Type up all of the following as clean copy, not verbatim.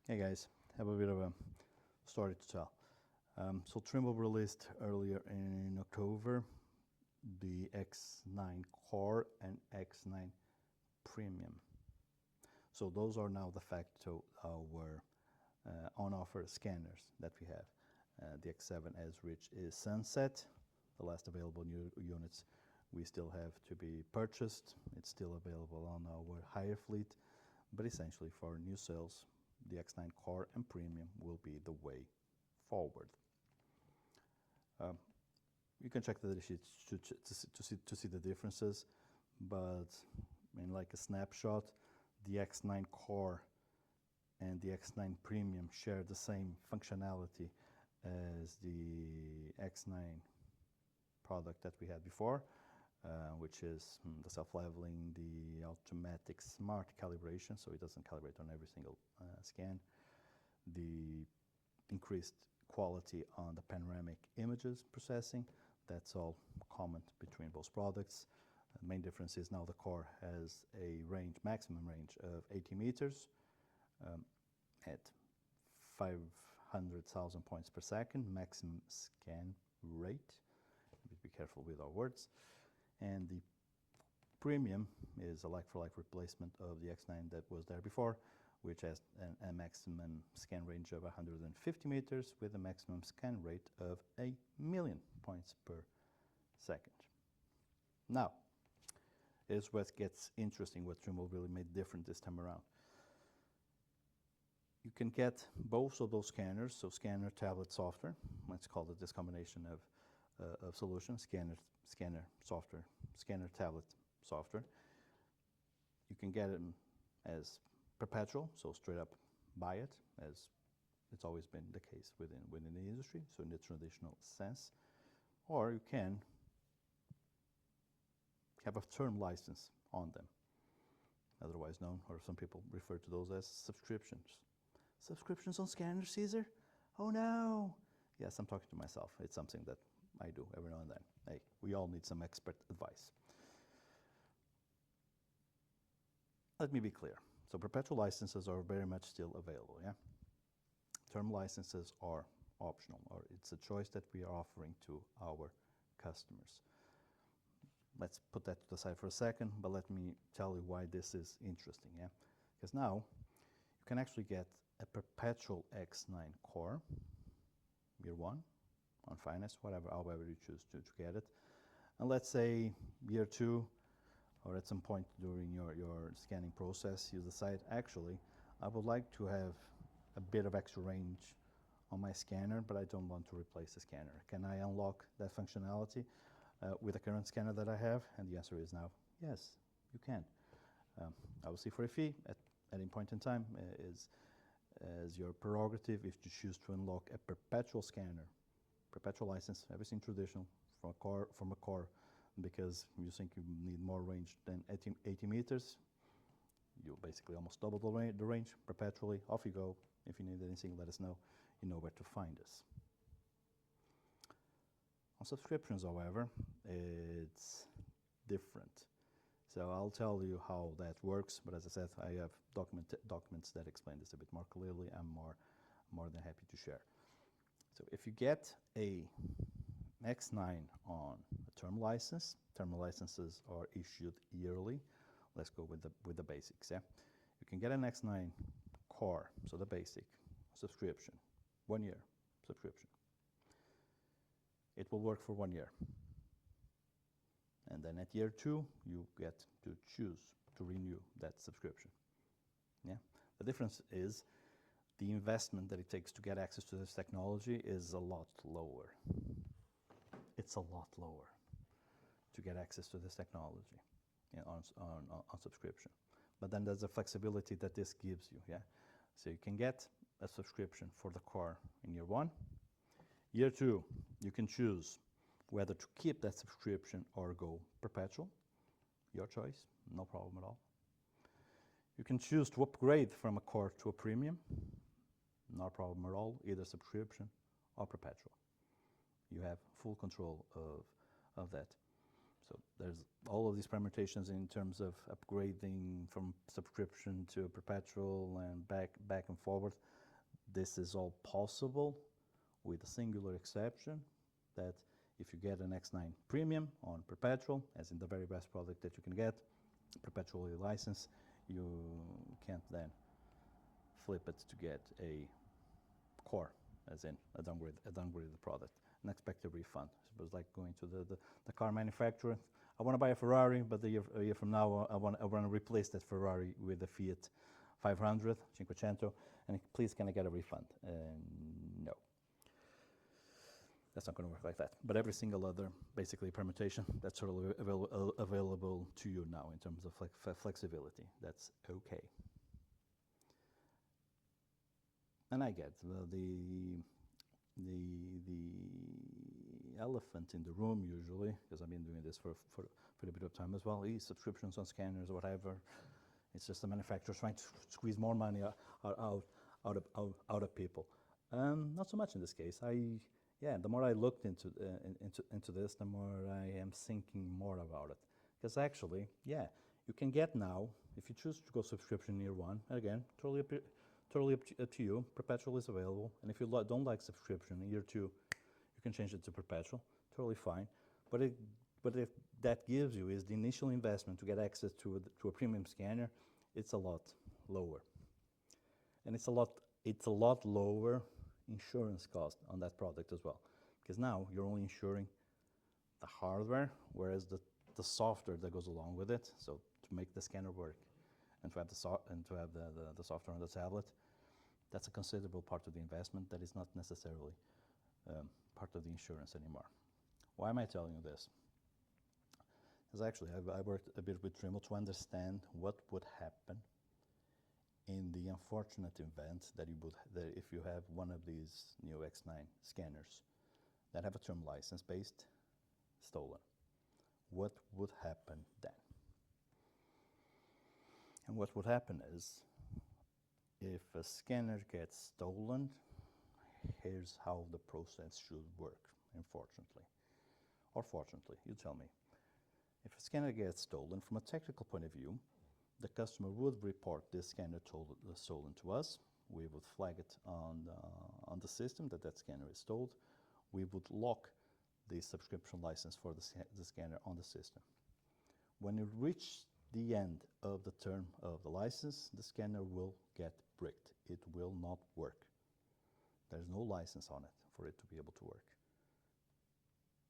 Hey guys, have a bit of a story to tell. So Trimble released earlier in October the X9 Core and X9 Premium. So those are now de facto our on-offer scanners that we have. The X7 as rich is sunset. The last available new units we still have to be purchased. It's still available on our higher fleet, but essentially for new sales, the X9 Core and Premium will be the way forward. You can check the data sheets to see the differences, but in like a snapshot, the X9 Core and the X9 Premium share the same functionality as the X9 product that we had before, which is the self-leveling, the automatic smart calibration, so it doesn't calibrate on every single scan, the increased quality on the panoramic images processing. That's all common between both products. The main difference is now the Core has a maximum range of 80 meters at 500,000 points per second, maximum scan rate. Be careful with our words. And the Premium is a like-for-like replacement of the X9 that was there before, which has a maximum scan range of 150 meters with a maximum scan rate of 1,000,000 points per second. Now, here's what gets interesting, what Trimble really made different this time around. You can get both of those scanners, so scanner, tablet, software. Let's call it this combination of solutions, scanner, software, scanner, tablet, software. You can get them as perpetual, so straight up buy it, as it's always been the case within the industry, so in the traditional sense. Or you can have a term license on them, otherwise known, or some people refer to those as subscriptions. Subscriptions on scanners, Caesar? Oh no! Yes, I'm talking to myself. It's something that I do every now and then. Hey, we all need some expert advice. Let me be clear. So perpetual licenses are very much still available, yeah? Term licenses are optional, or it's a choice that we are offering to our customers. Let's put that to the side for a second, but let me tell you why this is interesting, yeah? Because now you can actually get a perpetual X9 Core, year one, on finance, however you choose to get it. And let's say year two, or at some point during your scanning process, you decide, actually, I would like to have a bit of extra range on my scanner, but I don't want to replace the scanner. Can I unlock that functionality with the current scanner that I have? And the answer is now, yes, you can. Obviously for a fee, at any point in time, is as your prerogative if you choose to unlock a perpetual scanner, perpetual license, everything traditional from a core, because you think you need more range than 80 meters. You basically almost double the range perpetually. Off you go. If you need anything, let us know. You know where to find us. On subscriptions, however, it's different. So I'll tell you how that works, but as I said, I have documents that explain this a bit more clearly. I'm more than happy to share. So if you get a X9 on a term license, term licenses are issued yearly. Let's go with the basics, yeah? You can get an X9 Core, so the basic subscription, 1 year subscription. It will work for 1 year. And then at year two, you get to choose to renew that subscription. Yeah. The difference is the investment that it takes to get access to this technology is a lot lower. It's a lot lower to get access to this technology, you know, on subscription. But then there's the flexibility that this gives you. Yeah. So you can get a subscription for the car in year one. Year two, you can choose whether to keep that subscription or go perpetual. Your choice, no problem at all. You can choose to upgrade from a Core to a Premium. No problem at all, either subscription or perpetual. You have full control of that. So there's all of these permutations in terms of upgrading from subscription to perpetual and back and forward. This is all possible with a singular exception, that if you get an X9 Premium on perpetual, as in the very best product that you can get, perpetually licensed, you can't then flip it to get a core, as in a downgraded product, and expect a refund. It was like going to the car manufacturer. I want to buy a Ferrari, but a year from now I want to replace that Ferrari with a Fiat 500 Cinquecento, and please can I get a refund? No. That's not going to work like that. But every single other, basically, permutation, that's totally available to you now in terms of flexibility. That's okay. And I get the elephant in the room usually, because I've been doing this for a bit of time as well. Subscriptions on scanners or whatever. It's just the manufacturer trying to squeeze more money out of people. Not so much in this case. The more I looked into this, the more I am thinking more about it. Because actually, you can get now, if you choose to go subscription year one, again, totally up to you. Perpetual is available, and if you don't like subscription in year two, you can change it to perpetual. Totally fine. But if that gives you is the initial investment to get access to a premium scanner, it's a lot lower, and it's a lot lower insurance cost on that product as well, because now you're only insuring the hardware, whereas the software that goes along with it. So to make the scanner work and to have the software on the tablet, that's a considerable part of the investment that is not necessarily part of the insurance anymore. Why am I telling you this? Because actually I worked a bit with Trimble to understand what would happen in the unfortunate event that if you have one of these new X9 scanners that have a term license based stolen, what would happen then? And what would happen is, if a scanner gets stolen, here's how the process should work, unfortunately. Or fortunately, you tell me. If a scanner gets stolen, from a technical point of view, the customer would report this scanner stolen to us. We would flag it on the system that scanner is stolen. We would lock the subscription license for the scanner on the system. When it reaches the end of the term of the license, the scanner will get bricked. It will not work. There's no license on it for it to be able to work.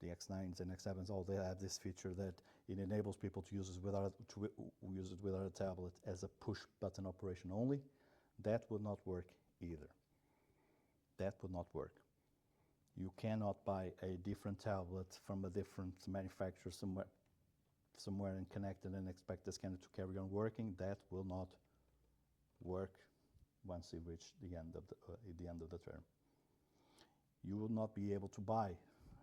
The X9s and X7s, all they have this feature that it enables people to use it without a tablet as a push button operation only. That would not work either. That would not work. You cannot buy a different tablet from a different manufacturer somewhere and connect it and expect the scanner to carry on working. That will not work once you reach the end of the term. You will not be able to buy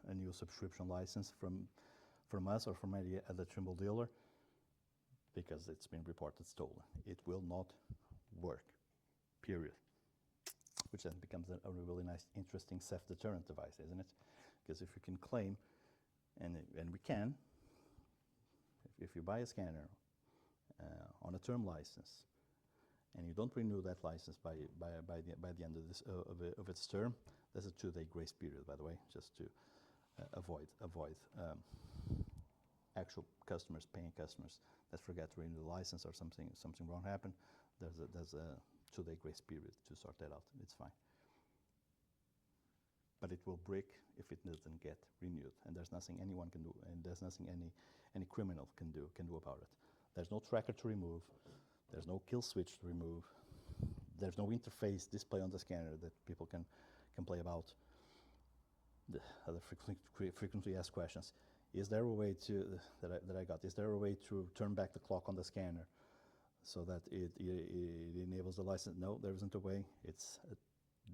a new subscription license from us or from any other Trimble dealer because it's been reported stolen. It will not work, period. Which then becomes a really nice, interesting theft deterrent device, isn't it? Because if you can claim, and we can, if you buy a scanner on a term license and you don't renew that license by the end of its term, there's a 2-day grace period, by the way, just to avoid actual customers, paying customers that forget to renew the license or something wrong happened. There's a 2-day grace period to sort that out. It's fine. But it will break if it doesn't get renewed, and there's nothing anyone can do, and there's nothing any criminal can do about it. There's no tracker to remove. There's no kill switch to remove. There's no interface display on the scanner that people can play about. The other frequently asked questions: is there a way to Is there a way to turn back the clock on the scanner so that it enables the license? No, there isn't a way. It's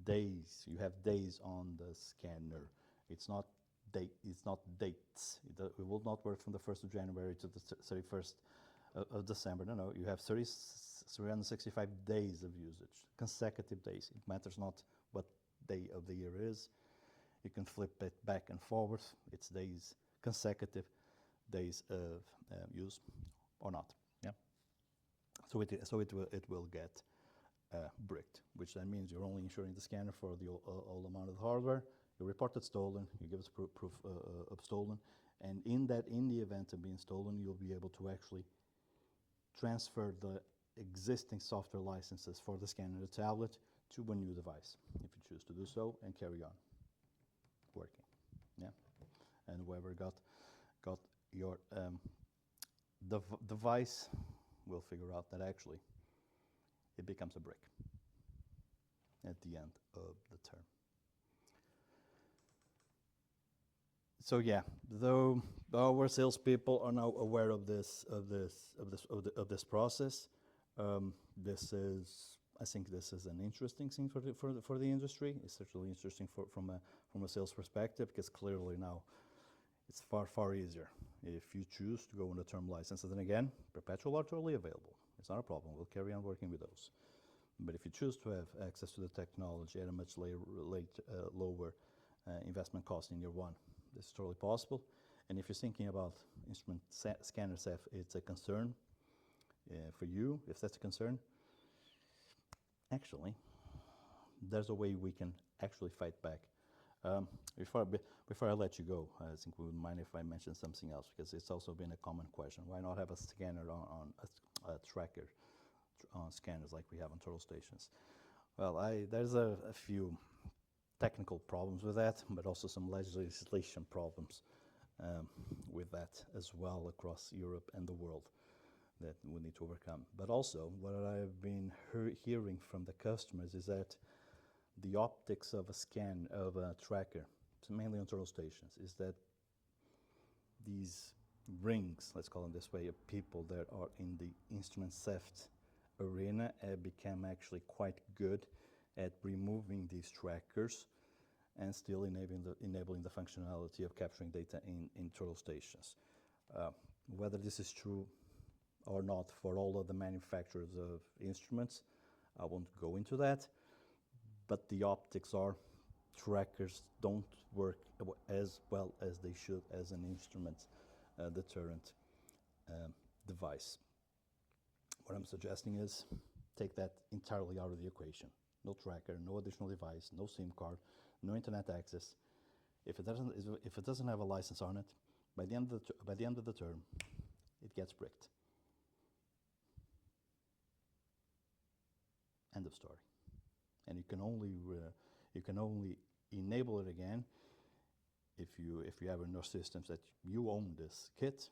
days. You have days on the scanner. It's not dates. It will not work from the 1st of January to the 31st of December. No. You have 365 days of usage, consecutive days. It matters not what day of the year is. You can flip it back and forward. It's days, consecutive days of use or not. Yeah. So it will get bricked, which then means you're only insuring the scanner for the all amount of the hardware. You report it stolen. You give us proof of stolen, and in the event of being stolen, you'll be able to actually transfer the existing software licenses for the scanner and the tablet to a new device, if you choose to do so, and carry on working. Yeah, and whoever got your device will figure out that actually it becomes a brick at the end of the term. So yeah, though our salespeople are now aware of this process, I think this is an interesting thing for the industry. It's certainly interesting from a sales perspective, because clearly now it's far easier if you choose to go on the term licenses. And again, perpetual are totally available. It's not a problem. We'll carry on working with those. But if you choose to have access to the technology at a much lower investment cost in year one, this is totally possible. And if you're thinking about instrument scanner theft, it's a concern for you. If that's a concern, actually, there's a way we can actually fight back. Before I let you go, I think we would mind if I mention something else, because it's also been a common question. Why not have a scanner on a tracker on scanners like we have on total stations? Well, there's a few technical problems with that, but also some legislation problems with that as well across Europe and the world that we need to overcome. But also, what I've been hearing from the customers is that the optics of a tracker, mainly on total stations, is that these rings, let's call them this way, of people that are in the instrument theft arena have become actually quite good at removing these trackers and still enabling the functionality of capturing data in total stations. Whether this is true or not for all of the manufacturers of instruments, I won't go into that, but the optics are trackers don't work as well as they should as an instrument deterrent device. What I'm suggesting is take that entirely out of the equation. No tracker, no additional device, no SIM card, no internet access. If it doesn't have a license on it, by the end of the term, it gets bricked. End of story. And you can only enable it again if you have in your systems that you own this kit,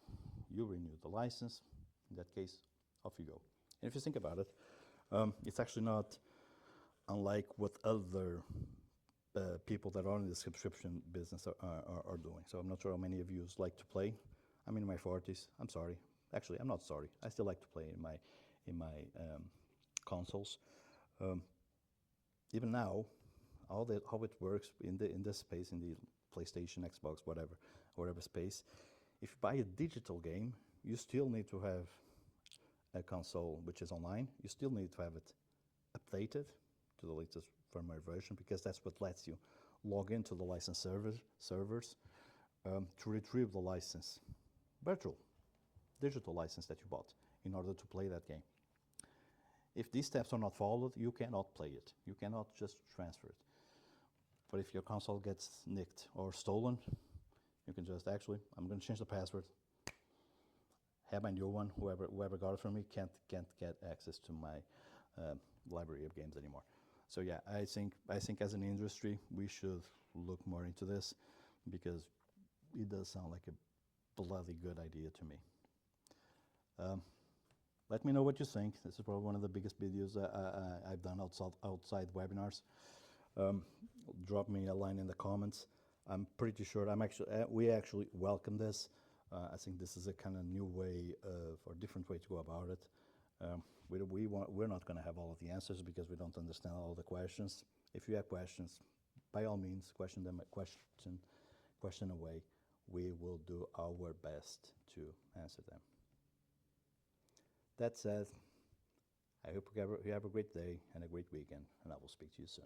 you renew the license. In that case, off you go. And if you think about it, it's actually not unlike what other people that are in the subscription business are doing. So I'm not sure how many of you like to play. I'm in my 40s. I'm sorry. Actually, I'm not sorry. I still like to play in my consoles. Even now, how it works in this space, in the PlayStation, Xbox, whatever space, if you buy a digital game, you still need to have a console which is online. You still need to have it updated to the latest firmware version, because that's what lets you log into the license servers to retrieve the license, digital license that you bought in order to play that game. If these steps are not followed, you cannot play it. You cannot just transfer it. But if your console gets nicked or stolen, you can just actually, I'm going to change the password, have my new one. Whoever got it from me can't get access to my library of games anymore. So yeah, I think as an industry we should look more into this, because it does sound like a bloody good idea to me. Let me know what you think. This is probably one of the biggest videos I've done outside webinars. Drop me a line in the comments. I'm pretty sure we actually welcome this. I think this is a kind of new way or different way to go about it. We're not going to have all of the answers because we don't understand all the questions. If you have questions, by all means, question away. We will do our best to answer them. That said, I hope you have a great day and a great weekend, and I will speak to you soon.